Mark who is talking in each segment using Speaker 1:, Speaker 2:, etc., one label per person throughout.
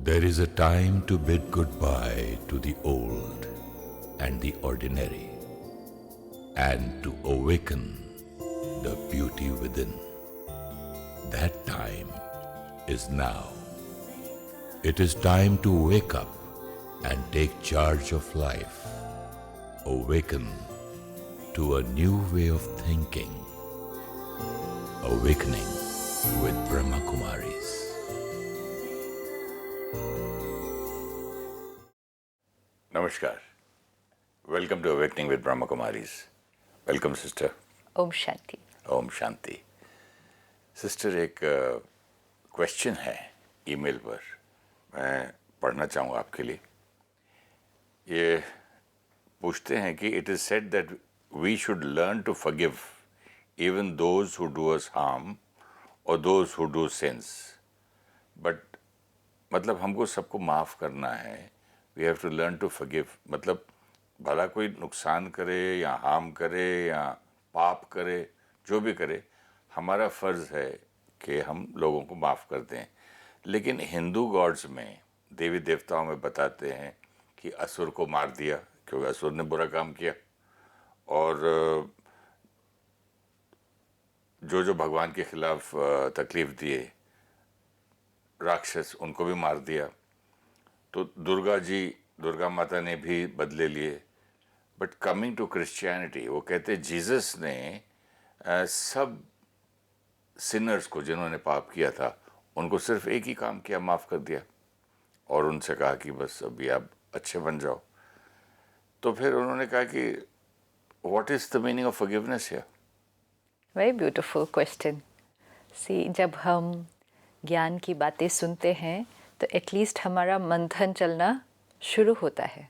Speaker 1: There is a time to bid goodbye to the old and the ordinary, and to awaken the beauty within. That time is now. It is time to wake up and take charge of life. Awaken to a new way of thinking. Awakening with Brahma Kumaris.
Speaker 2: Namaskar. Welcome to Awakening with Brahma Kumaris. Welcome, sister.
Speaker 3: Om Shanti.
Speaker 2: Om Shanti. Sister, एक question है email पर, मैं पढ़ना चाहूँगा आपके लिए। ये पूछते हैं कि it is said that we should learn to forgive even those who do us harm और those who do sins, but मतलब हमको सबको माफ़ करना है। We have to learn to forgive, मतलब भला कोई नुकसान करे या हार्म करे या पाप करे, जो भी करे, हमारा फ़र्ज़ है कि हम लोगों को माफ़ कर दें। लेकिन हिंदू गॉड्स में, देवी देवताओं में बताते हैं कि असुर को मार दिया क्योंकि असुर ने बुरा काम किया, और जो जो भगवान के खिलाफ तकलीफ़ दिए राक्षस, उनको भी मार दिया। तो दुर्गा माता ने भी बदले लिए। बट कमिंग टू क्रिश्चियनिटी, वो कहते हैं जीसस ने सब सिनर्स को, जिन्होंने पाप किया था, उनको सिर्फ एक ही काम किया, माफ़ कर दिया, और उनसे कहा कि बस अभी आप अच्छे बन जाओ। तो फिर उन्होंने कहा कि what is the meaning of forgiveness here?
Speaker 3: Very beautiful question. See, जब हम ज्ञान की बातें सुनते हैं तो एटलीस्ट हमारा मंथन चलना शुरू होता है।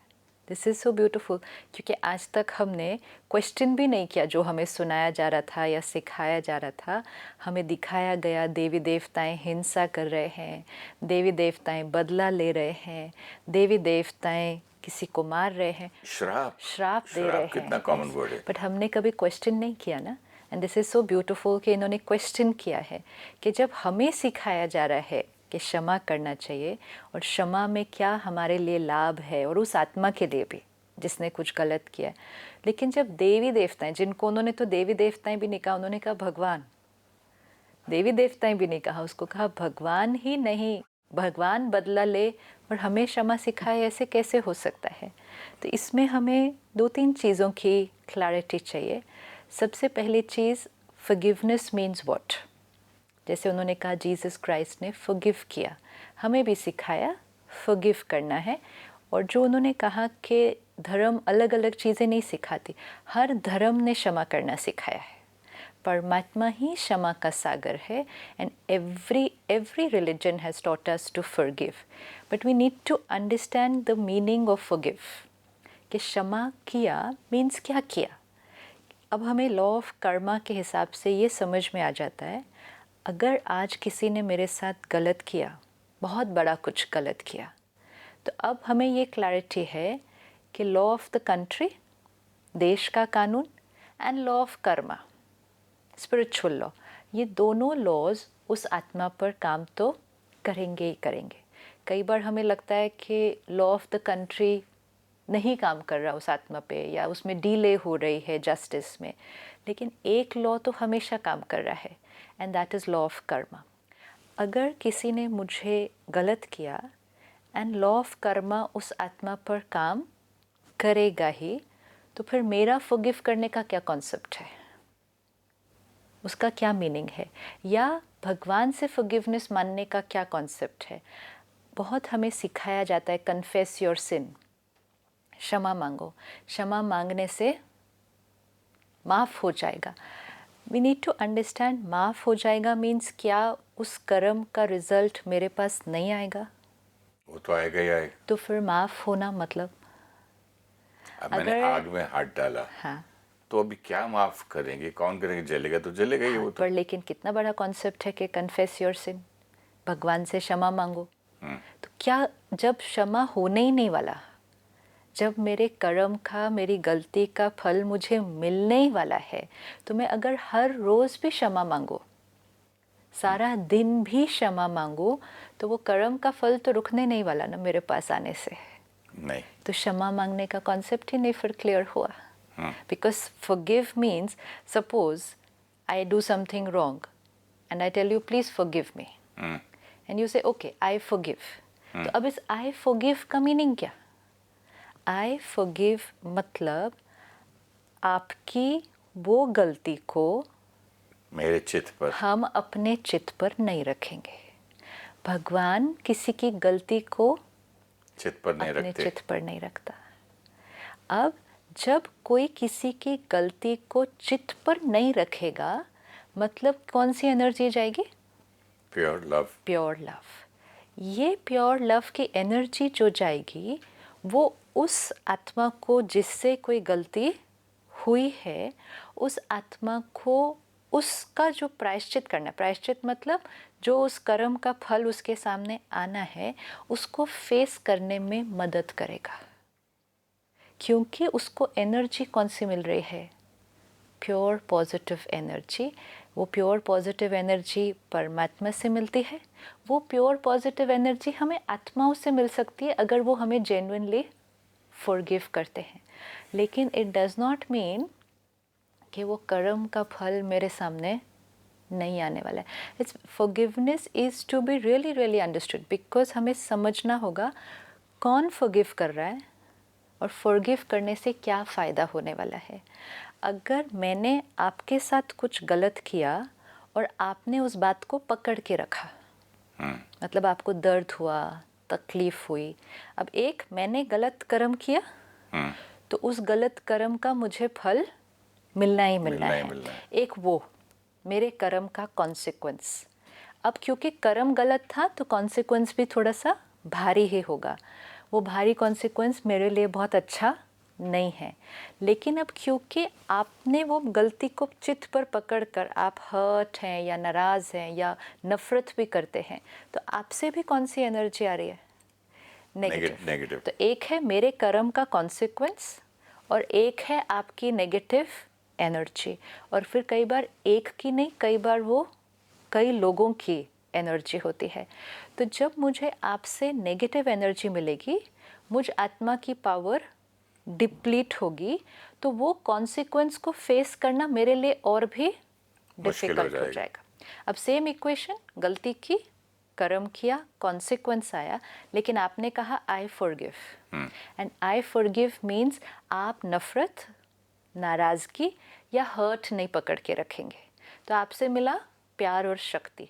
Speaker 3: दिस इज़ सो ब्यूटीफुल, क्योंकि आज तक हमने क्वेश्चन भी नहीं किया जो हमें सुनाया जा रहा था या सिखाया जा रहा था। हमें दिखाया गया देवी देवताएं हिंसा कर रहे हैं, देवी देवताएं बदला ले रहे हैं, देवी देवताएं किसी को मार रहे हैं, श्राप दे रहे हैं।
Speaker 2: कितना कॉमन वर्ड है।
Speaker 3: बट हमने कभी क्वेश्चन नहीं किया ना। And this is so beautiful कि इन्होंने क्वेश्चन किया है कि जब हमें सिखाया जा रहा है कि क्षमा करना चाहिए, और क्षमा में क्या हमारे लिए लाभ है, और उस आत्मा के लिए भी जिसने कुछ गलत किया है। लेकिन जब देवी देवताएं, जिनको उन्होंने तो देवी देवताएं भी नहीं कहा, उन्होंने कहा भगवान, देवी देवताएं भी नहीं कहा, उसको कहा भगवान ही नहीं, भगवान बदला ले और हमें क्षमा सिखाए, ऐसे कैसे हो सकता है? तो इसमें हमें दो तीन चीज़ों की क्लैरिटी चाहिए। सबसे पहली चीज़, फॉरगिवनेस मीन्स व्हाट। जैसे उन्होंने कहा जीसस क्राइस्ट ने फॉरगिव किया, हमें भी सिखाया फॉरगिव करना है। और जो उन्होंने कहा कि धर्म अलग अलग चीज़ें नहीं सिखाती, हर धर्म ने क्षमा करना सिखाया है। परमात्मा ही क्षमा का सागर है, and every religion has taught us to forgive, but we need to understand the meaning of forgive, कि क्षमा किया मीन्स क्या किया। अब हमें लॉ ऑफ कर्मा के हिसाब से ये समझ में आ जाता है, अगर आज किसी ने मेरे साथ गलत किया, बहुत बड़ा कुछ गलत किया, तो अब हमें ये क्लैरिटी है कि लॉ ऑफ द कंट्री, देश का कानून, and law of Karma, spiritual law, ये दोनों लॉज उस आत्मा पर काम तो करेंगे ही करेंगे। कई बार हमें लगता है कि लॉ ऑफ द कंट्री नहीं काम कर रहा उस आत्मा पे, या उसमें डिले हो रही है जस्टिस में, लेकिन एक लॉ तो हमेशा काम कर रहा है, and that is law of Karma. अगर किसी ने मुझे गलत किया, एंड लॉ ऑफ कर्मा उस आत्मा पर काम करेगा ही, तो फिर मेरा फॉरगिव करने का क्या कॉन्सेप्ट है, उसका क्या मीनिंग है, या भगवान से फॉरगिवनेस मानने का क्या कॉन्सेप्ट है। बहुत हमें सिखाया जाता है कन्फेस योर सिन, क्षमा मांगो, क्षमा मांगने से माफ़ हो जाएगा। वी नीड टू अंडरस्टैंड, माफ़ हो जाएगा मीन्स क्या उस कर्म का रिजल्ट मेरे पास नहीं आएगा?
Speaker 2: वो तो आएगा ही आएगा।
Speaker 3: तो फिर माफ़ होना मतलब,
Speaker 2: अब मैंने आग में हाथ डाला,
Speaker 3: हाँ,
Speaker 2: तो अभी क्या माफ़ करेंगे, कौन करेंगे? जलेगा तो जलेगा ही वो तो।
Speaker 3: पर लेकिन कितना बड़ा कॉन्सेप्ट है कि कन्फेस योर सिन, भगवान से क्षमा मांगो। तो क्या जब क्षमा होने ही नहीं वाला, जब मेरे कर्म का, मेरी गलती का फल मुझे मिलने ही वाला है, तो मैं अगर हर रोज़ भी क्षमा मांगो सारा दिन भी क्षमा मांगो तो वो कर्म का फल तो रुकने नहीं वाला ना मेरे पास आने से।
Speaker 2: नहीं,
Speaker 3: तो क्षमा मांगने का कॉन्सेप्ट ही नहीं फिर क्लियर हुआ। Because forgive means suppose I do something wrong and I tell you please forgive me and you say okay I forgive. तो अब इस आई फॉरगिव का मीनिंग क्या? आई फॉरगिव मतलब आपकी वो गलती को
Speaker 2: मेरे चित्त पर
Speaker 3: हम अपने चित्त पर नहीं रखेंगे। भगवान किसी की गलती को
Speaker 2: चित्त पर नहीं
Speaker 3: अपने
Speaker 2: रखते।
Speaker 3: चित्त पर नहीं रखता। अब जब कोई किसी की गलती को चित्त पर नहीं रखेगा मतलब कौन सी एनर्जी जाएगी?
Speaker 2: Pure love.
Speaker 3: Pure love. ये प्योर लव की एनर्जी जो जाएगी वो उस आत्मा को जिससे कोई गलती हुई है उस आत्मा को उसका जो प्रायश्चित करना, प्रायश्चित मतलब जो उस कर्म का फल उसके सामने आना है उसको फेस करने में मदद करेगा। क्योंकि उसको एनर्जी कौन सी मिल रही है? Pure positive energy. वो प्योर पॉजिटिव एनर्जी परमात्मा से मिलती है। वो प्योर पॉजिटिव एनर्जी हमें आत्माओं से मिल सकती है अगर वो हमें जेन्युइनली फॉरगिव करते हैं। लेकिन इट डज नॉट मीन कि वो कर्म का फल मेरे सामने नहीं आने वाला है। It's forgiveness is to be really really understood because हमें समझना होगा कौन फॉरगिव कर रहा है और फॉरगिव करने से क्या फ़ायदा होने वाला है। अगर मैंने आपके साथ कुछ गलत किया और आपने उस बात को पकड़ के रखा मतलब आपको दर्द हुआ, तकलीफ हुई। अब एक मैंने गलत कर्म किया तो उस गलत कर्म का मुझे फल मिलना ही मिलना है। एक वो मेरे कर्म का कॉन्सिक्वेंस। अब क्योंकि कर्म गलत था तो कॉन्सिक्वेंस भी थोड़ा सा भारी ही होगा। वो भारी कॉन्सिक्वेंस मेरे लिए बहुत अच्छा नहीं है। लेकिन अब क्योंकि आपने वो गलती को चित्त पर पकड़ कर आप हर्ट हैं या नाराज़ हैं या नफ़रत भी करते हैं तो आपसे भी कौन सी एनर्जी आ रही है? नेगेटिव। तो एक है मेरे कर्म का कॉन्सिक्वेंस और एक है आपकी नेगेटिव एनर्जी। और फिर कई बार एक की नहीं, कई बार वो कई लोगों की एनर्जी होती है। तो जब मुझे आपसे नेगेटिव एनर्जी मिलेगी मुझ आत्मा की पावर डिप्लीट होगी तो वो कॉन्सिक्वेंस को फेस करना मेरे लिए और भी डिफिकल्ट हो जाएगा। अब सेम इक्वेशन, गलती की, कर्म किया, कॉन्सिक्वेंस आया, लेकिन आपने कहा I forgive and I forgive means आप नफरत, नाराज़गी या हर्ट नहीं पकड़ के रखेंगे। तो आपसे मिला प्यार और शक्ति।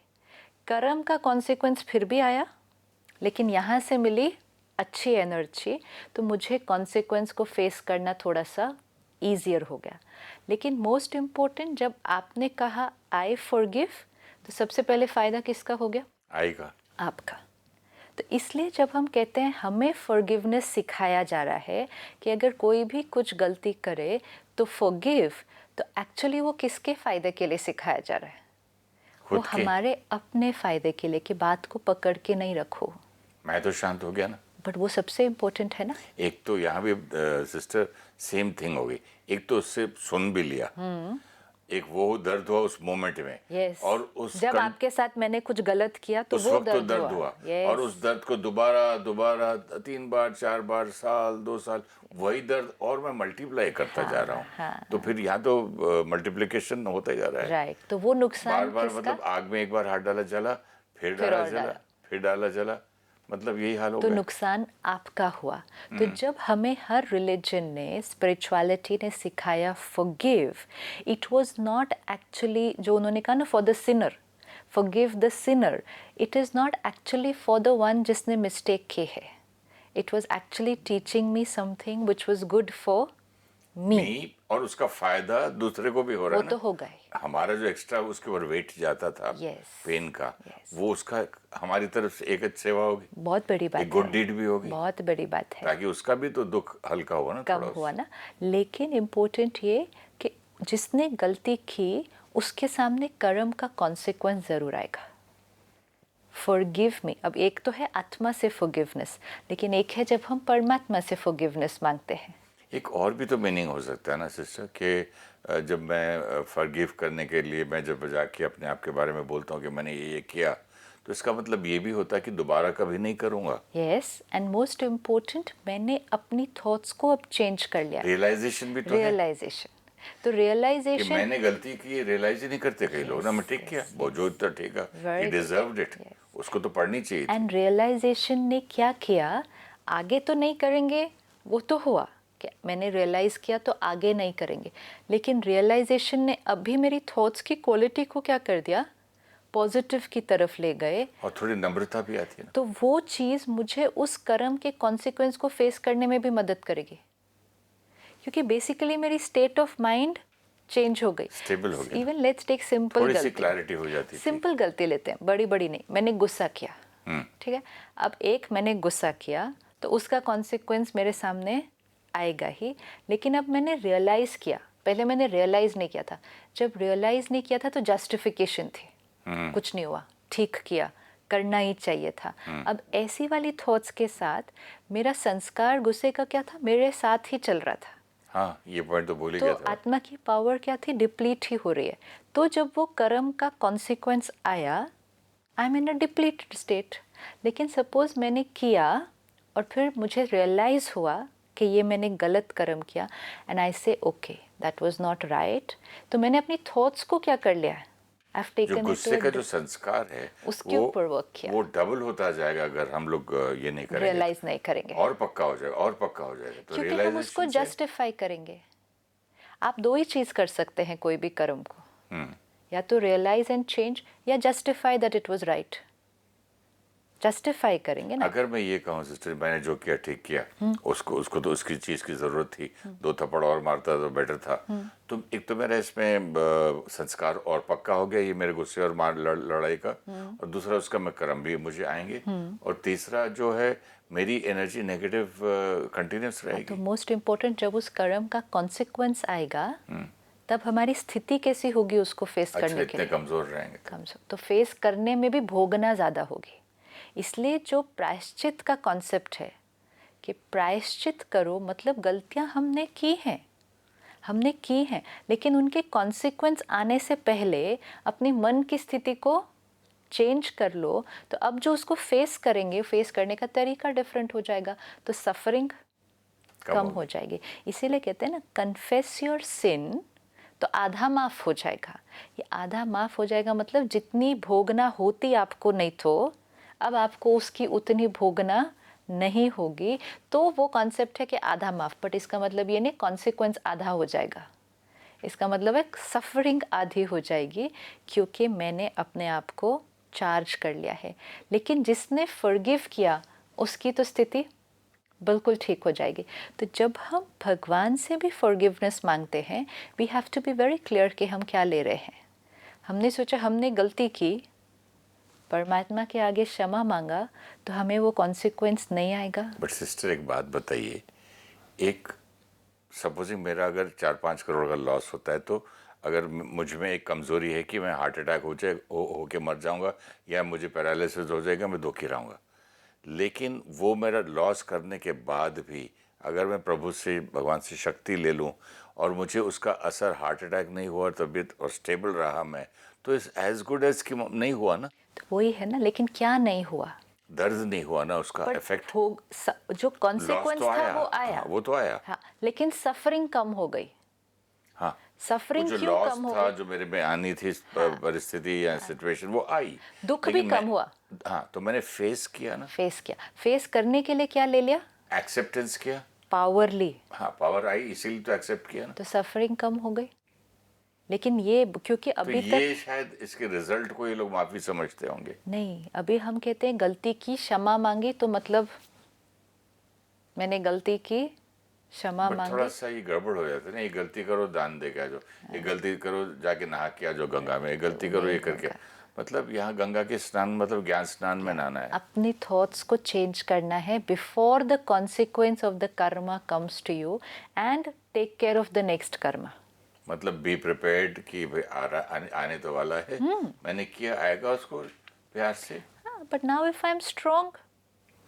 Speaker 3: कर्म का कॉन्सिक्वेंस फिर भी आया लेकिन यहाँ से मिली अच्छी एनर्जी तो मुझे कॉन्सिक्वेंस को फेस करना थोड़ा सा ईजियर हो गया। लेकिन मोस्ट इम्पोर्टेंट जब आपने कहा आई फॉरगिव तो सबसे पहले फ़ायदा किसका हो गया?
Speaker 2: आई का,
Speaker 3: आपका। तो इसलिए जब हम कहते हैं हमें फॉरगिवनेस सिखाया जा रहा है कि अगर कोई भी कुछ गलती करे तो फॉरगिव, तो एक्चुअली वो किसके फ़ायदे के लिए सिखाया जा रहा है? वो हमारे अपने फ़ायदे के लिए कि बात को पकड़ के नहीं रखो।
Speaker 2: मैं तो शांत हो गया ना।
Speaker 3: बट वो सबसे इम्पोर्टेंट है ना।
Speaker 2: एक तो यहाँ भी सिस्टर सेम थिंग हो गई। एक तो उससे सुन भी लिया, एक वो दर्द हुआ उस मोमेंट में।
Speaker 3: yes.
Speaker 2: और उस
Speaker 3: जब आपके साथ मैंने कुछ गलत किया तो वो दर्द हुआ। yes.
Speaker 2: और उस दर्द को दोबारा 3 बार 4 बार, साल 2 साल वही दर्द और मैं मल्टीप्लाई करता जा रहा हूँ। तो फिर यहाँ तो मल्टीप्लिकेशन होता ही जा रहा है।
Speaker 3: राइट। तो वो नुकसान
Speaker 2: बार मतलब आग में एक बार हाथ डाला जला, फिर डाला जला, फिर डाला जला, मतलब यही हाल हो गया।
Speaker 3: तो नुकसान आपका हुआ। तो जब हमें हर रिलीजन ने, स्पिरिचुअलिटी ने सिखाया forgive, it was not actually जो उन्होंने कहा ना for the Sinner, forgive the Sinner, it is not actually for the one जिसने मिस्टेक की है। It was actually teaching me something which was good for me.
Speaker 2: और उसका फायदा दूसरे को भी हो रहा है।
Speaker 3: वो तो होगा ही।
Speaker 2: हमारा जो एक्स्ट्रा उसके ऊपर वेट जाता था पेन का, वो उसका हमारी तरफ से एक सेवा होगी।
Speaker 3: बहुत बड़ी बात है।
Speaker 2: एक गुड डीड भी होगी।
Speaker 3: बहुत बड़ी बात है।
Speaker 2: ताकि उसका भी तो दुख हल्का हुआ ना,
Speaker 3: कम हुआ ना। लेकिन इम्पोर्टेंट ये कि जिसने गलती की उसके सामने कर्म का कॉन्सिक्वेंस ज़रूर आएगा। फॉरगिव मी, अब एक तो है आत्मा से फॉरगिवनेस, लेकिन एक है जब हम परमात्मा से फॉरगिवनेस मांगते हैं।
Speaker 2: एक और भी तो मीनिंग हो सकता है ना सिस्टर कि जब मैं फॉरगिव करने के लिए मैं जब जाके अपने आप के बारे में बोलता हूँ कि मैंने ये किया, तो इसका मतलब ये भी होता है कि दोबारा कभी नहीं करूँगा।
Speaker 3: यस, एंड मोस्ट इम्पोर्टेंट, मैंने अपनी थॉट्स को अब चेंज कर लिया।
Speaker 2: रियलाइजेशन भी तो है
Speaker 3: रियलाइजेशन, तो
Speaker 2: कि
Speaker 3: रियलाइजेशन
Speaker 2: मैंने गलती की, रियलाइज ही नहीं करते कई लोग ना। मैं ठीक किया, वो जो इतना ठीक है,
Speaker 3: Very
Speaker 2: he
Speaker 3: good.
Speaker 2: Deserved it, उसको तो पढ़नी चाहिए थी।
Speaker 3: एंड रियलाइजेशन ने क्या किया, आगे तो नहीं करेंगे, वो तो हुआ कि मैंने रियलाइज किया तो आगे नहीं करेंगे, लेकिन रियलाइजेशन ने अभी मेरी थॉट्स की क्वालिटी को क्या कर दिया, पॉजिटिव की तरफ ले गए।
Speaker 2: और थोड़ी नम्रता भी आती है ना।
Speaker 3: तो वो चीज़ मुझे उस कर्म के कॉन्सिक्वेंस को फेस करने में भी मदद करेगी, क्योंकि बेसिकली मेरी स्टेट ऑफ माइंड चेंज हो गई,
Speaker 2: स्टेबल हो गया।
Speaker 3: इवन लेट्स टेक सिंपल
Speaker 2: थोड़ी सी
Speaker 3: गलती,
Speaker 2: क्लैरिटी हो जाती थी।
Speaker 3: सिंपल गलती लेते हैं, बड़ी बड़ी नहीं। मैंने गुस्सा किया, ठीक है, अब एक मैंने गुस्सा किया तो उसका कॉन्सिक्वेंस मेरे सामने आएगा ही, लेकिन अब मैंने रियलाइज़ किया, पहले मैंने रियलाइज़ नहीं किया था। जब रियलाइज़ नहीं किया था तो जस्टिफिकेशन थी, कुछ नहीं हुआ, ठीक किया, करना ही चाहिए था। अब ऐसी वाली थॉट्स के साथ मेरा संस्कार गुस्से का क्या था, मेरे साथ ही चल रहा था।
Speaker 2: हाँ, ये पॉइंट तो भूल ही
Speaker 3: तो
Speaker 2: गया था।
Speaker 3: आत्मा की पावर क्या थी, डिप्लीट ही हो रही है। तो जब वो कर्म का कॉन्सिक्वेंस आया, I am in a depleted state. लेकिन सपोज मैंने किया और फिर मुझे रियलाइज़ हुआ कि ये मैंने गलत कर्म किया, एंड आई से okay that was not right, तो मैंने अपनी थॉट्स को क्या कर लिया, आई हैव
Speaker 2: जो
Speaker 3: टेकन
Speaker 2: गुस्से का जो संस्कार है
Speaker 3: उसके ऊपर वर्क किया।
Speaker 2: वो डबल होता जाएगा अगर हम लोग ये नहीं करेंगे,
Speaker 3: रियलाइज नहीं करेंगे,
Speaker 2: और पक्का हो जाएगा, और पक्का हो जाएगा। तो
Speaker 3: क्योंकि हम उसको
Speaker 2: रियलाइजेशन से
Speaker 3: जस्टिफाई करेंगे। आप दो ही चीज़ कर सकते हैं कोई भी कर्म को, या तो रियलाइज एंड चेंज, या justify that it was right. Justify करेंगे ना।
Speaker 2: अगर मैं ये कहूँ सिस्टर मैंने जो किया ठीक किया, उसको तो उसकी चीज़ की ज़रूरत थी, दो थप्पड़ और मारता तो बेटर था। तो एक तो मेरा इसमें संस्कार और पक्का हो गया, ये मेरे गुस्से और लड़ाई का, और दूसरा उसका मैं कर्म भी मुझे आएंगे, और तीसरा जो है मेरी एनर्जी नेगेटिव कंटिन्यूस
Speaker 3: तो
Speaker 2: रहेगी।
Speaker 3: मोस्ट इम्पोर्टेंट, जब उस कर्म का कॉन्सिक्वेंस आएगा तब हमारी स्थिति कैसी होगी उसको फेस
Speaker 2: अच्छा,
Speaker 3: करने के
Speaker 2: इतने
Speaker 3: लिए।
Speaker 2: कमज़ोर रहेंगे
Speaker 3: कमजोर तो फेस करने में भी भोगना ज़्यादा होगी। इसलिए जो प्रायश्चित का कॉन्सेप्ट है कि प्रायश्चित करो, मतलब गलतियां हमने की हैं, लेकिन उनके कॉन्सिक्वेंस आने से पहले अपनी मन की स्थिति को चेंज कर लो, तो अब जो उसको फेस करेंगे, फेस करने का तरीका डिफरेंट हो जाएगा, तो सफरिंग कम हो जाएगी। इसीलिए कहते हैं ना, कन्फेस योर सिन, तो आधा माफ़ हो जाएगा। ये आधा माफ़ हो जाएगा मतलब जितनी भोगना होती आपको नहीं, तो अब आपको उसकी उतनी भोगना नहीं होगी। तो वो कॉन्सेप्ट है कि आधा माफ़, बट इसका मतलब ये नहीं कॉन्सिक्वेंस आधा हो जाएगा। इसका मतलब है सफरिंग आधी हो जाएगी, क्योंकि मैंने अपने आप को चार्ज कर लिया है। लेकिन जिसने फॉरगिव किया उसकी तो स्थिति बिल्कुल ठीक हो जाएगी। तो जब हम भगवान से भी फॉरगिवनेस मांगते हैं, we have to be very clear कि हम क्या ले रहे हैं। हमने सोचा हमने गलती की, परमात्मा के आगे क्षमा मांगा, तो हमें वो कॉन्सिक्वेंस नहीं आएगा।
Speaker 2: बट सिस्टर एक बात बताइए, एक सपोजिंग मेरा अगर 4-5 करोड़ का लॉस होता है, तो अगर मुझ में एक कमज़ोरी है कि मैं हार्ट अटैक हो के मर जाऊंगा, या मुझे पैरालिसिस हो जाएगा, मैं दुखी रहूँगा, लेकिन वो मेरा लॉस करने के बाद भी अगर मैं प्रभु से, भगवान से शक्ति ले लूँ और मुझे उसका असर, हार्ट अटैक नहीं हुआ, तबीयत और स्टेबल रहा मैं, तो इस एज गुड एज कि नहीं हुआ ना।
Speaker 3: तो वही है ना, लेकिन क्या नहीं हुआ,
Speaker 2: दर्द नहीं हुआ ना, उसका इफेक्ट
Speaker 3: जो कॉन्सिक्वेंस
Speaker 2: तो
Speaker 3: था
Speaker 2: आया,
Speaker 3: वो आया।
Speaker 2: हाँ, वो तो आया,
Speaker 3: हाँ, लेकिन सफरिंग कम हो गई।
Speaker 2: हाँ।
Speaker 3: सफरिंग
Speaker 2: जो
Speaker 3: क्यों
Speaker 2: लॉस
Speaker 3: कम हो
Speaker 2: था,
Speaker 3: गई?
Speaker 2: जो मेरे में आनी थी परिस्थिति या सिचुएशन, वो आई,
Speaker 3: दुख भी कम हुआ।
Speaker 2: हाँ, तो मैंने फेस किया ना।
Speaker 3: फेस किया, फेस करने के लिए क्या ले लिया,
Speaker 2: एक्सेप्टेंस किया,
Speaker 3: पावर ली,
Speaker 2: हाँ, पावर आई, इसीलिए तो एक्सेप्ट किया ना।
Speaker 3: तो सफरिंग कम हो गई। लेकिन ये क्योंकि
Speaker 2: तो
Speaker 3: अभी
Speaker 2: ये
Speaker 3: तक
Speaker 2: शायद इसके रिजल्ट को ये लोग माफी समझते होंगे।
Speaker 3: नहीं, अभी हम कहते हैं गलती की, क्षमा मांगी, तो मतलब मैंने गलती की, क्षमा
Speaker 2: बट थोड़ा
Speaker 3: मांगी।
Speaker 2: सा ये गड़बड़ हो जाता है ना, ये गलती करो दान दे के आ जाओ, ये गलती करो जाके नहा के आ जाओ गंगा में, ये गलती करो ये करके, मतलब यहाँ गंगा के स्नान मतलब ज्ञान स्नान में नहाना है।
Speaker 3: अपनी थॉट्स को चेंज करना है before the consequence of the karma comes to you, and take care of the next karma.
Speaker 2: मतलब बी प्रिपेयर्ड कि भाई आने तो वाला है, मैंने किया, आएगा उसको प्यार से।
Speaker 3: But now if I am strong,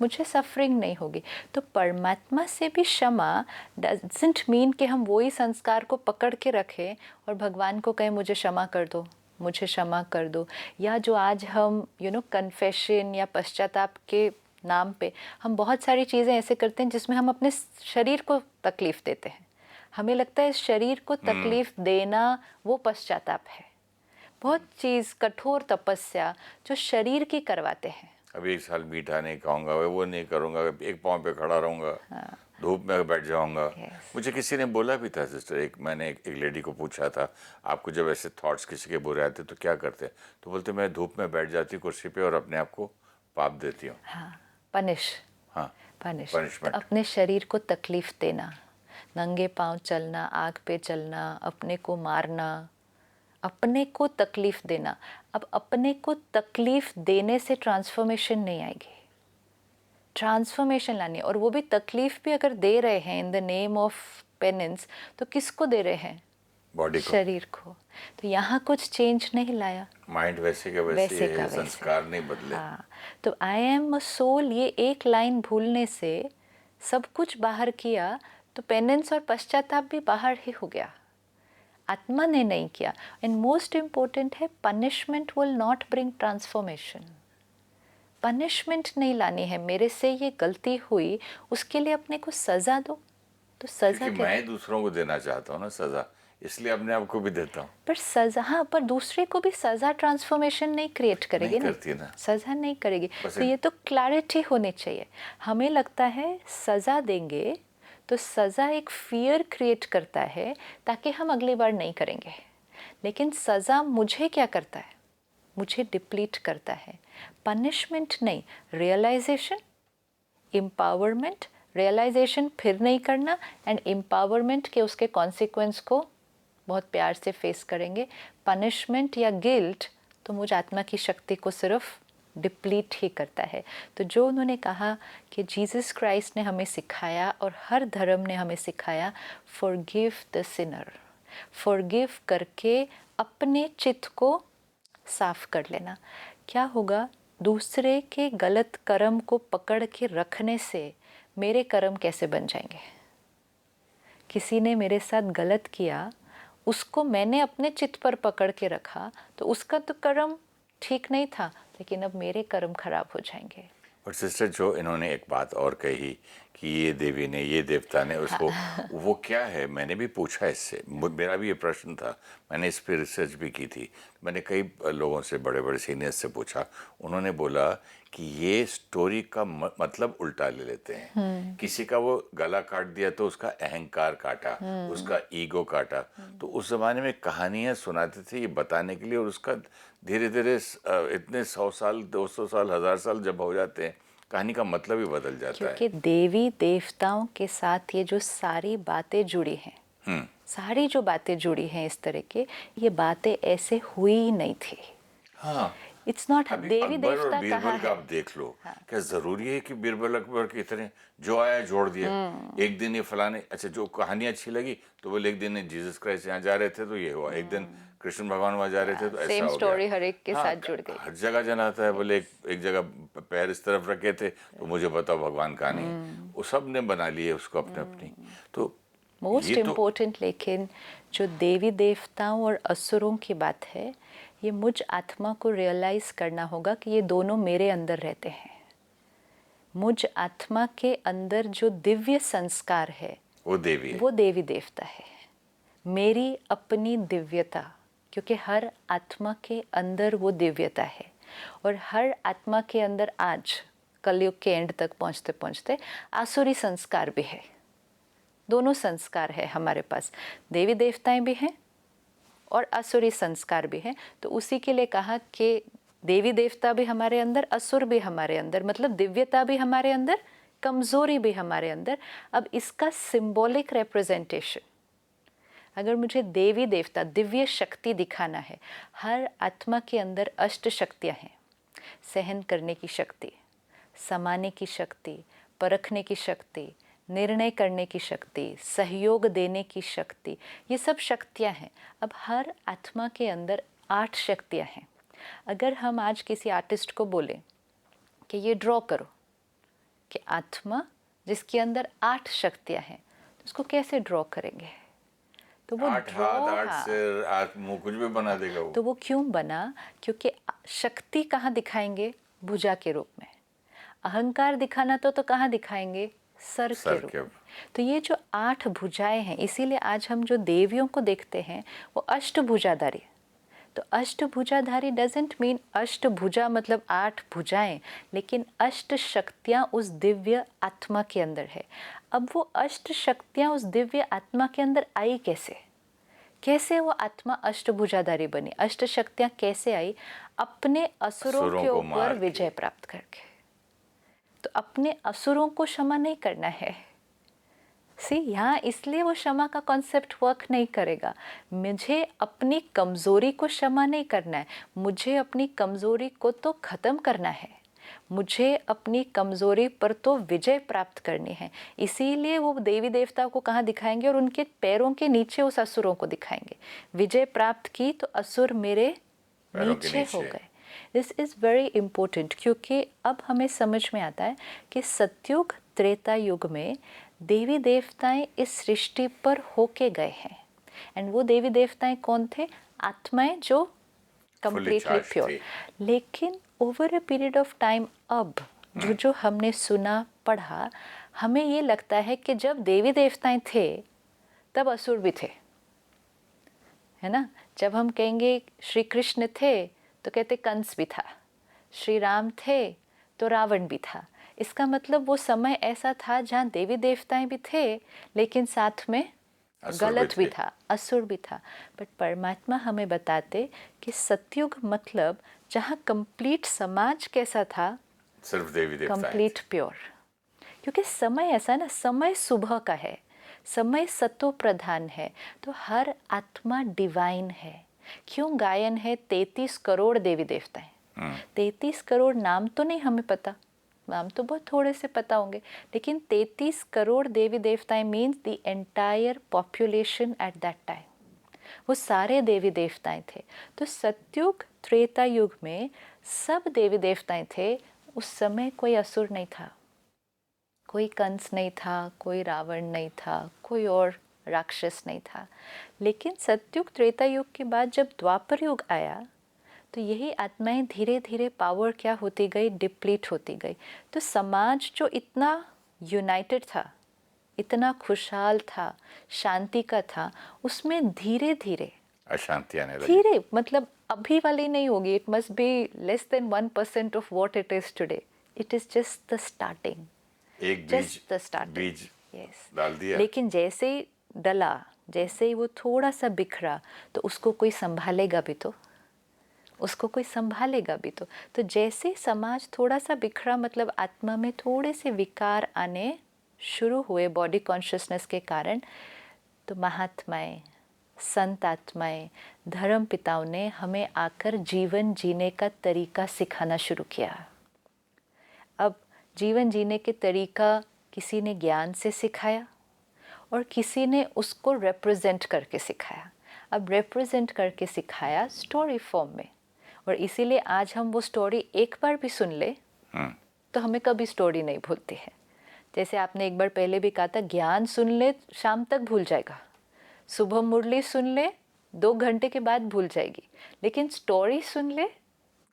Speaker 3: मुझे सफरिंग नहीं होगी। तो परमात्मा से भी क्षमा डजंट मीन कि हम वही संस्कार को पकड़ के रखें और भगवान को कहें मुझे क्षमा कर दो, मुझे क्षमा कर दो। या जो आज हम कन्फेशन या पश्चाताप के नाम पे हम बहुत सारी चीज़ें ऐसे करते हैं जिसमें हम अपने शरीर को तकलीफ़ देते हैं। हमें लगता है शरीर को तकलीफ़ देना वो पश्चाताप है। बहुत चीज़ कठोर तपस्या जो शरीर की करवाते हैं।
Speaker 2: अभी 1 साल मीठा नहीं खाऊंगा, वो नहीं करूंगा, एक पाँव पे खड़ा रहूंगा, धूप में बैठ जाऊंगा।
Speaker 3: Yes.
Speaker 2: मुझे किसी ने बोला भी था सिस्टर, मैंने एक लेडी को पूछा था, आपको जब ऐसे थॉट्स किसी के बुरे आते तो क्या करते? तो बोलते मैं धूप में बैठ जाती कुर्सी पे और अपने आप को पाप देती हूँ।
Speaker 3: हाँ, पनिश।
Speaker 2: हाँ,
Speaker 3: पनिश।
Speaker 2: Punishment.
Speaker 3: तो अपने शरीर को तकलीफ देना, नंगे पांव चलना, आग पे चलना, अपने को मारना, अपने को तकलीफ देना। अब अपने को तकलीफ देने से ट्रांसफॉर्मेशन नहीं आएगी। ट्रांसफॉर्मेशन लानी, और वो भी तकलीफ भी अगर दे रहे हैं in the name of penance, तो किसको दे रहे हैं?
Speaker 2: बॉडी को,
Speaker 3: शरीर को। तो यहाँ कुछ चेंज नहीं लाया,
Speaker 2: माइंड वैसे का वैसे है, संस्कार नहीं बदले।
Speaker 3: हाँ, तो आई एम अ सोल, ये एक लाइन भूलने से सब कुछ बाहर किया, तो पेनेंस और पश्चाताप भी बाहर ही हो गया। आत्मा ने नहीं किया। एंड मोस्ट इम्पोर्टेंट है, punishment will not bring transformation. Punishment नहीं लानी है। मेरे से ये गलती हुई, उसके लिए अपने को सज़ा दो। तो सज़ा
Speaker 2: क्योंकि मैं दूसरों को देना चाहता हूँ ना सज़ा, इसलिए अपने आप को भी देता हूँ।
Speaker 3: पर सज़ा, हाँ, पर दूसरे को भी सज़ा ट्रांसफॉर्मेशन नहीं क्रिएट करेगी
Speaker 2: नहीं करती ना,
Speaker 3: सज़ा नहीं करेगी। तो ये तो क्लैरिटी होनी चाहिए। हमें लगता है सज़ा देंगे तो सज़ा एक फियर क्रिएट करता है ताकि हम अगली बार नहीं करेंगे, लेकिन सज़ा मुझे क्या करता है? मुझे डिप्लीट करता है। पनिशमेंट नहीं, रियलाइजेशन, एम्पावरमेंट। रियलाइजेशन फिर नहीं करना, एंड एम्पावरमेंट के उसके कॉन्सिक्वेंस को बहुत प्यार से फेस करेंगे। पनिशमेंट या गिल्ट तो मुझ आत्मा की शक्ति को सिर्फ डिप्लीट ही करता है। तो जो उन्होंने कहा कि जीसस क्राइस्ट ने हमें सिखाया और हर धर्म ने हमें सिखाया, फॉरगिव द सिनर। फॉरगिव करके अपने चित्त को साफ कर लेना। क्या होगा? दूसरे के गलत कर्म को पकड़ के रखने से मेरे कर्म कैसे बन जाएंगे? किसी ने मेरे साथ गलत किया, उसको मैंने अपने चित्त पर पकड़ के रखा, तो उसका तो कर्म ठीक नहीं था, लेकिन अब मेरे कर्म खराब हो जाएंगे।
Speaker 2: और सिस्टर जो इन्होंने एक बात और कही कि ये देवी ने, ये देवता ने उसको, वो क्या है? मैंने भी पूछा इससे, मेरा भी ये प्रश्न था, मैंने इस पर रिसर्च भी की थी। मैंने कई लोगों से, बड़े बड़े सीनियर्स से पूछा, उन्होंने बोला कि ये स्टोरी का मतलब उल्टा ले लेते हैं। किसी का वो गला काट दिया तो उसका अहंकार काटा, उसका ईगो काटा। तो उस जमाने में कहानियाँ सुनाते थे ये बताने के लिए, और उसका धीरे धीरे इतने 100 साल, 200 साल, 1000 साल जब हो जाते हैं, कहानी का मतलब ही बदल जाता है।
Speaker 3: क्योंकि देवी देवताओं के साथ ये जो सारी बातें जुड़ी हैं, सारी जो बातें जुड़ी हैं इस तरह के, ये बातें ऐसे हुई ही नहीं थी।
Speaker 2: हाँ,
Speaker 3: इट्स नॉट देवी
Speaker 2: अकबर और
Speaker 3: देवता कहा
Speaker 2: बीरबल का
Speaker 3: है।
Speaker 2: आप देख लो, क्या जरूरी है कि बीरबल अकबर के इतने जो आया जोड़ दिया? एक दिन ये फलाने, अच्छा जो कहानी अच्छी लगी तो बोले एक दिन जीसस क्राइस्ट यहाँ जा रहे थे तो ये हुआ, एक दिन कृष्ण भगवान वहाँ जा रहे थे तो ऐसा
Speaker 3: सेम
Speaker 2: हो
Speaker 3: स्टोरी
Speaker 2: गया।
Speaker 3: हर एक के
Speaker 2: हाँ,
Speaker 3: साथ जुड़ गई।
Speaker 2: हर जगह जन आता है, बोले एक जगह पैर इस तरफ रखे थे तो मुझे बताओ भगवान कहाँ नहीं, वो सब ने बना लिए उसको अपने अपनी। तो
Speaker 3: मोस्ट
Speaker 2: ये तो
Speaker 3: इम्पोर्टेंट, लेकिन जो देवी देवताओं और असुरों की बात है, ये मुझ आत्मा को रियलाइज करना होगा कि ये दोनों मेरे अंदर रहते हैं। मुझ आत्मा के अंदर जो दिव्य संस्कार है
Speaker 2: वो देवी है,
Speaker 3: वो देवी देवता है। मेरी अपनी दिव्यता, क्योंकि हर आत्मा के अंदर वो दिव्यता है, और हर आत्मा के अंदर आज कलयुग के एंड तक पहुँचते पहुँचते आसुरी संस्कार भी है। दोनों संस्कार है हमारे पास, देवी देवताएं भी हैं और असुरी संस्कार भी हैं। तो उसी के लिए कहा कि देवी देवता भी हमारे अंदर, असुर भी हमारे अंदर, मतलब दिव्यता भी हमारे अंदर, कमजोरी भी हमारे अंदर। अब इसका सिंबॉलिक रिप्रेजेंटेशन, अगर मुझे देवी देवता, दिव्य शक्ति दिखाना है, हर आत्मा के अंदर अष्ट शक्तियाँ हैं। सहन करने की शक्ति, समाने की शक्ति, परखने की शक्ति, निर्णय करने की शक्ति, सहयोग देने की शक्ति, ये सब शक्तियाँ हैं। अब हर आत्मा के अंदर 8 शक्तियाँ हैं। अगर हम आज किसी आर्टिस्ट को बोलें कि ये ड्रॉ करो, कि आत्मा जिसके अंदर 8 शक्तियां हैं, तो उसको कैसे ड्रॉ करेंगे? तो वो
Speaker 2: 8 हाथ 8 सिर 8 मुंह कुछ भी बना देगा वो।
Speaker 3: तो वो क्यों बना? क्योंकि शक्ति कहाँ दिखाएंगे? भुजा के रूप में। अहंकार दिखाना तो कहाँ दिखाएंगे? सर के रूप में। तो ये जो 8 भुजाएं हैं, इसीलिए आज हम जो देवियों को देखते हैं वो अष्टभुजाधारी। तो अष्टभुजाधारी डजंट मीन अष्टभुजा मतलब 8 भुजाएं, लेकिन अष्ट शक्तियां उस दिव्य आत्मा के अंदर है। अब वो अष्ट शक्तियां उस दिव्य आत्मा के अंदर आई कैसे? कैसे वो आत्मा अष्टभुजाधारी बनी? अष्ट शक्तियां कैसे आई? अपने असुरों के ऊपर विजय प्राप्त करके। तो अपने असुरों को क्षमा नहीं करना है। यहाँ इसलिए वो क्षमा का कॉन्सेप्ट वर्क नहीं करेगा। मुझे अपनी कमज़ोरी को क्षमा नहीं करना है, मुझे अपनी कमज़ोरी को तो ख़त्म करना है, मुझे अपनी कमज़ोरी पर तो विजय प्राप्त करनी है। इसीलिए वो देवी देवता को कहाँ दिखाएंगे और उनके पैरों के नीचे उस असुरों को दिखाएंगे। विजय प्राप्त की तो असुर मेरे नीचे हो गए। दिस इज़ वेरी इम्पोर्टेंट, क्योंकि अब हमें समझ में आता है कि सतयुग त्रेता युग में देवी देवताएं इस सृष्टि पर होके गए हैं। एंड वो देवी देवताएं कौन थे? आत्माएं जो कंप्लीटली प्योर। लेकिन over a period of time अब जो हमने सुना पढ़ा, हमें ये लगता है कि जब देवी देवताएं थे तब असुर भी थे, है ना। जब हम कहेंगे श्री कृष्ण थे तो कहते कंस भी था, श्री राम थे तो रावण भी था। इसका मतलब वो समय ऐसा था जहाँ देवी देवताएं भी थे लेकिन साथ में गलत भी था, असुर भी था। बट परमात्मा हमें बताते कि सतयुग मतलब जहाँ कंप्लीट समाज कैसा था?
Speaker 2: सिर्फ देवी देवताएं,
Speaker 3: कंप्लीट प्योर। क्योंकि समय ऐसा ना, समय सुबह का है, समय सतो प्रधान है, तो हर आत्मा डिवाइन है। क्यों गायन है 33 करोड़ देवी देवताएं? 33 करोड़ नाम तो नहीं हमें पता, नाम तो बहुत थोड़े से पता होंगे, लेकिन 33 करोड़ देवी देवताएं means the entire population at that time. वो सारे देवी देवताएं थे। तो सतयुग त्रेता युग में सब देवी देवताएं थे। उस समय कोई असुर नहीं था, कोई कंस नहीं था, कोई रावण नहीं था, कोई और राक्षस नहीं था। लेकिन सतयुग त्रेता युग के बाद जब द्वापर युग आया तो यही आत्माएं धीरे धीरे पावर क्या होती गई? डिप्लीट होती गई। तो समाज जो इतना यूनाइटेड था, इतना खुशहाल था, शांति का था, उसमें धीरे धीरे
Speaker 2: अशांति आने लगी।
Speaker 3: धीरे मतलब अभी वाली नहीं होगी, it must be less than 1% of what it is today. It is just the starting,
Speaker 2: एक बीज डाल दिया।
Speaker 3: लेकिन जैसे ही डला, जैसे ही वो थोड़ा सा बिखरा, तो उसको कोई संभालेगा भी तो, उसको कोई संभालेगा भी तो जैसे समाज थोड़ा सा बिखरा मतलब आत्मा में थोड़े से विकार आने शुरू हुए बॉडी कॉन्शियसनेस के कारण, तो महात्माएं, संत आत्माएं, धर्म पिताओं ने हमें आकर जीवन जीने का तरीका सिखाना शुरू किया। अब जीवन जीने के तरीका किसी ने ज्ञान से सिखाया और किसी ने उसको रिप्रेजेंट करके सिखाया। अब रिप्रेजेंट करके सिखाया स्टोरी फॉर्म में, और इसीलिए आज हम वो स्टोरी एक बार भी सुन ले तो हमें कभी स्टोरी नहीं भूलती है। जैसे आपने एक बार पहले भी कहा था, ज्ञान सुन ले शाम तक भूल जाएगा, सुबह मुरली सुन ले 2 घंटे के बाद भूल जाएगी, लेकिन स्टोरी सुन ले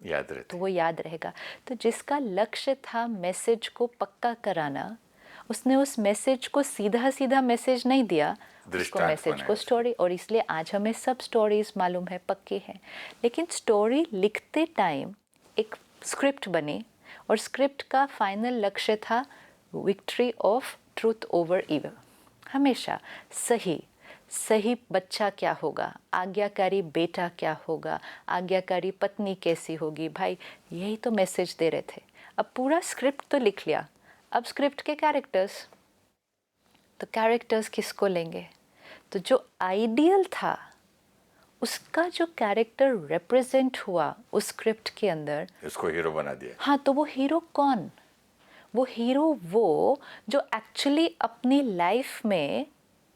Speaker 2: याद रहती,
Speaker 3: तो वो याद रहेगा। तो जिसका लक्ष्य था मैसेज को पक्का कराना, उसने उस मैसेज को सीधा सीधा मैसेज नहीं दिया, उसको मैसेज को स्टोरी। और इसलिए आज हमें सब स्टोरीज मालूम है, पक्की है। लेकिन स्टोरी लिखते टाइम एक स्क्रिप्ट बनी और स्क्रिप्ट का फाइनल लक्ष्य था victory of truth over evil. हमेशा सही बच्चा क्या होगा, आज्ञाकारी बेटा क्या होगा, आज्ञाकारी पत्नी कैसी होगी, भाई यही तो मैसेज दे रहे थे। अब पूरा स्क्रिप्ट तो लिख लिया, अब स्क्रिप्ट के कैरेक्टर्स, तो कैरेक्टर्स किसको लेंगे? तो जो आइडियल था उसका जो कैरेक्टर रिप्रेजेंट हुआ उस स्क्रिप्ट के अंदर,
Speaker 2: इसको हीरो बना दिया।
Speaker 3: हाँ, तो वो हीरो कौन? वो हीरो वो जो एक्चुअली अपनी लाइफ में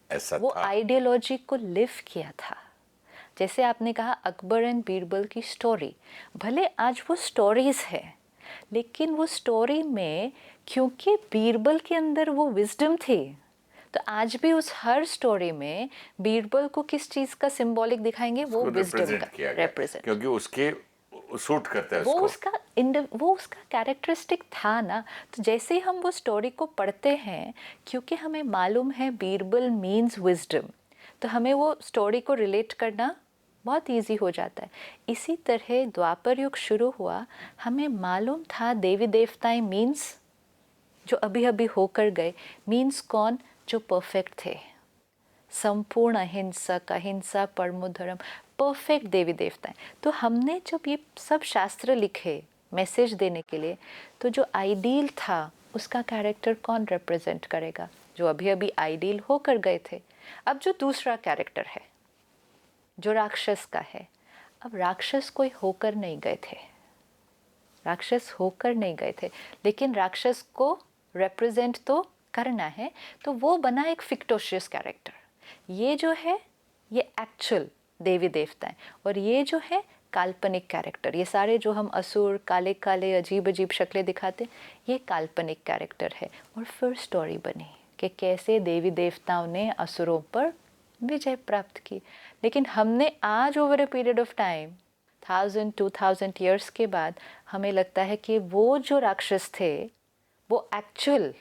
Speaker 2: ऐसा
Speaker 3: वो आइडियोलॉजी को लिव किया था। जैसे आपने कहा अकबर एंड बीरबल की स्टोरी, भले आज वो स्टोरीज है, लेकिन वो स्टोरी में क्योंकि बीरबल के अंदर वो विजडम थी। तो आज भी उस हर स्टोरी में बीरबल को किस चीज़ का सिंबॉलिक दिखाएंगे? वो विजडम का रिप्रेजेंट,
Speaker 2: क्योंकि उसके सूट करता है
Speaker 3: वो
Speaker 2: उसको।
Speaker 3: वो उसका कैरेक्टरिस्टिक था ना। तो जैसे ही हम वो स्टोरी को पढ़ते हैं, क्योंकि हमें मालूम है बीरबल मीन्स विजडम, तो हमें वो स्टोरी को रिलेट करना बहुत इजी हो जाता है। इसी तरह द्वापर युग शुरू हुआ, हमें मालूम था देवी देवताएं मीन्स जो अभी अभी होकर गए, मीन्स कौन? जो परफेक्ट थे, संपूर्ण अहिंसक, अहिंसा परमो धर्म, परफेक्ट देवी देवताएं। तो हमने जब ये सब शास्त्र लिखे मैसेज देने के लिए, तो जो आइडियल था उसका कैरेक्टर कौन रिप्रेजेंट करेगा? जो अभी अभी आइडियल होकर गए थे। अब जो दूसरा कैरेक्टर है जो राक्षस का है, अब राक्षस कोई होकर नहीं गए थे, राक्षस होकर नहीं गए थे, लेकिन राक्षस को रिप्रेजेंट तो करना है, तो वो बना एक फिक्टोशियस कैरेक्टर। ये जो है ये एक्चुअल देवी देवताएं, और ये जो है काल्पनिक कैरेक्टर। ये सारे जो हम असुर, काले काले अजीब अजीब शक्लें दिखाते, ये काल्पनिक कैरेक्टर है। और फिर स्टोरी बनी कि कैसे देवी देवताओं ने असुरों पर विजय प्राप्त की। लेकिन हमने आज over a period of time 1000-2000 years के बाद हमें लगता है कि वो जो राक्षस थे वो एक्चुअल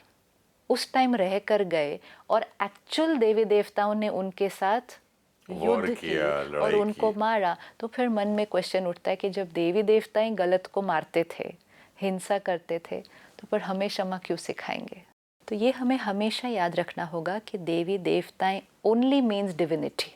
Speaker 3: उस टाइम रह कर गए, और एक्चुअल देवी देवताओं ने उनके साथ युद्ध किया और उनको मारा। तो फिर मन में क्वेश्चन उठता है कि जब देवी देवताएं गलत को मारते थे, हिंसा करते थे, तो फिर हमें क्षमा क्यों सिखाएंगे? तो ये हमें हमेशा याद रखना होगा कि देवी देवताएं ओनली मीन्स डिविनिटी।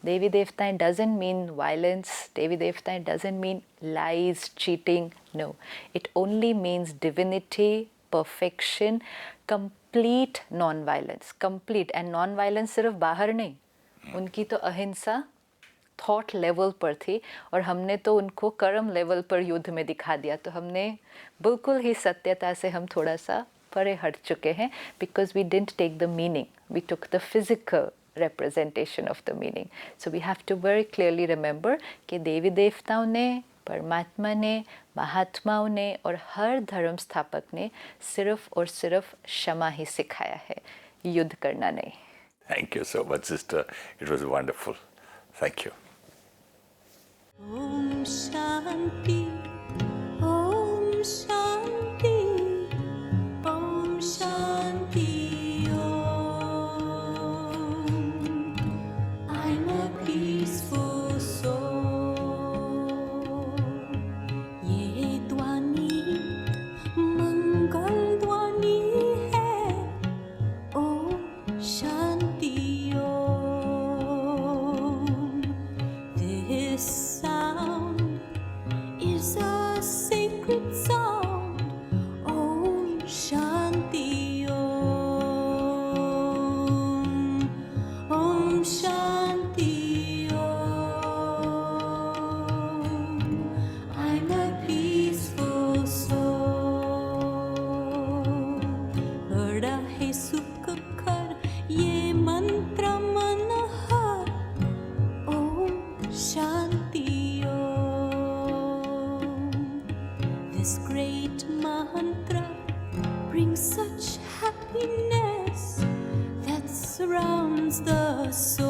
Speaker 3: देवी देवताएं डजंट मीन वायलेंस, देवी देवताएं doesn't mean lies, cheating, no, it only means divinity, perfection, complete non violence. Complete and non violence सिर्फ बाहर नहीं, उनकी तो अहिंसा थॉट लेवल पर थी, और हमने तो उनको कर्म लेवल पर युद्ध में दिखा दिया। तो हमने बिल्कुल ही सत्यता से हम थोड़ा सा परे हट चुके हैं, because we didn't take the meaning, we took the physical representation of the meaning. So we have to very clearly remember कि देवी देवताओं ने, परमात्मा ने, महात्माओं ने और हर धर्म स्थापक ने सिर्फ और सिर्फ क्षमा ही सिखाया है, युद्ध करना नहीं।
Speaker 2: Thank you so much, sister. It was wonderful. Thank you.
Speaker 4: Om Shanti, Om Shanti, Om Shanti, Om. I'm a peaceful soul. ये ध्वनि मंगल ध्वनि है, Om Shanti, Om. This sound is a sacred sound. Om Shanti, Om. Om Shanti, Om. I'm a peaceful soul. बड़ा है सुख कर ये मंत्र मन हर. Om Shanti, Om. This great mantra brings such happiness that surrounds the soul.